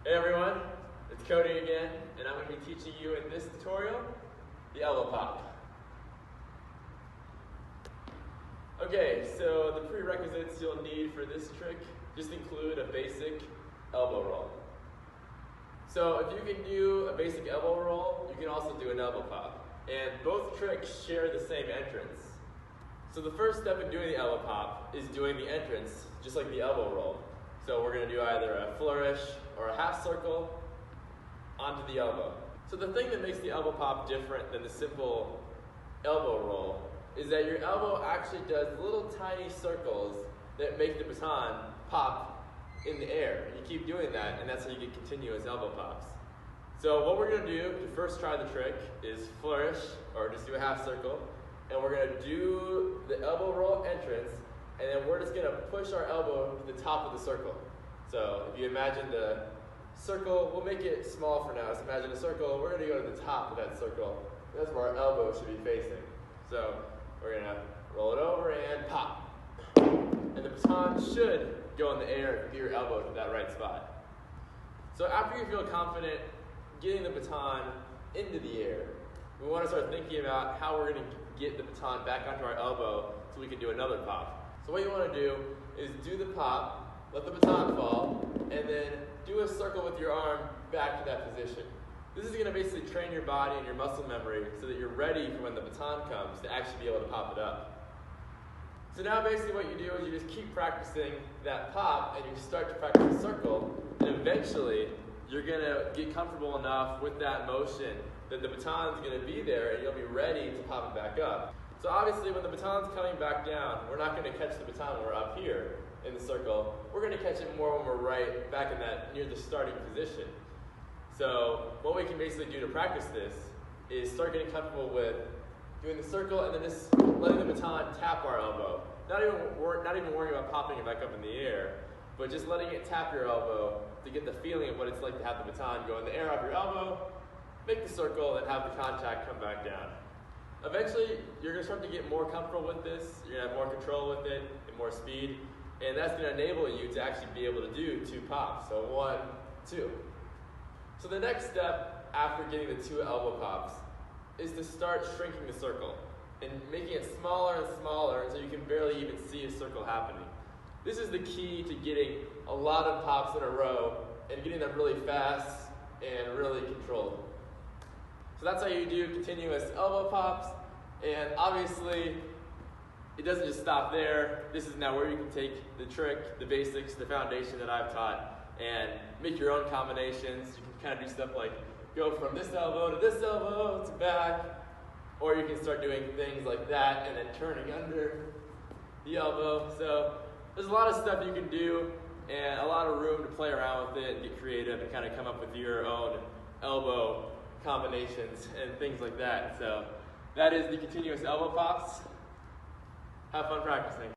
Hey everyone, it's Cody again, and I'm going to be teaching you in this tutorial the elbow pop. Okay, so the prerequisites you'll need for this trick just include a basic elbow roll. So if you can do a basic elbow roll, you can also do an elbow pop. And both tricks share the same entrance. So the first step in doing the elbow pop is doing the entrance, just like the elbow roll. So we're going to do either a flourish or a half circle onto the elbow. So the thing that makes the elbow pop different than the simple elbow roll is that your elbow actually does little tiny circles that make the baton pop in the air. You keep doing that, and that's how you get continuous elbow pops. So what we're going to do to first try the trick is flourish, or just do a half circle, and we're going to do the elbow roll entrance, and then we're just going to push our elbow to the top of the circle. So if you imagine the circle, we'll make it small for now. So imagine a circle, we're going to go to the top of that circle. That's where our elbow should be facing. So we're going to roll it over and pop. And the baton should go in the air with your elbow to that right spot. So after you feel confident getting the baton into the air, we want to start thinking about how we're going to get the baton back onto our elbow so we can do another pop. So what you want to do is do the pop, let the baton fall, and then do a circle with your arm back to that position. This is going to basically train your body and your muscle memory so that you're ready for when the baton comes to actually be able to pop it up. So now basically what you do is you just keep practicing that pop, and you start to practice the circle, and eventually you're going to get comfortable enough with that motion that the baton's going to be there and you'll be ready to pop it back up. So obviously when the baton's coming back down, we're not going to catch the baton when we're up here in the circle. We're going to catch it more when we're right back in that near the starting position. So what we can basically do to practice this is start getting comfortable with doing the circle and then just letting the baton tap our elbow. Not even worrying about popping it back up in the air, but just letting it tap your elbow to get the feeling of what it's like to have the baton go in the air off your elbow, make the circle, and have the contact come back down. Eventually, you're going to start to get more comfortable with this, you're going to have more control with it, and more speed, and that's going to enable you to actually be able to do two pops. So 1, 2. So the next step after getting the 2 elbow pops is to start shrinking the circle and making it smaller and smaller until you can barely even see a circle happening. This is the key to getting a lot of pops in a row and getting them really fast and really controlled. So that's how you do continuous elbow pops, and obviously it doesn't just stop there. This is now where you can take the trick, the basics, the foundation that I've taught, and make your own combinations. You can kind of do stuff like go from this elbow to this elbow to back, or you can start doing things like that and then turning under the elbow. So there's a lot of stuff you can do and a lot of room to play around with it and get creative and kind of come up with your own elbow combinations and things like that. So that is the continuous elbow pops. Have fun practicing.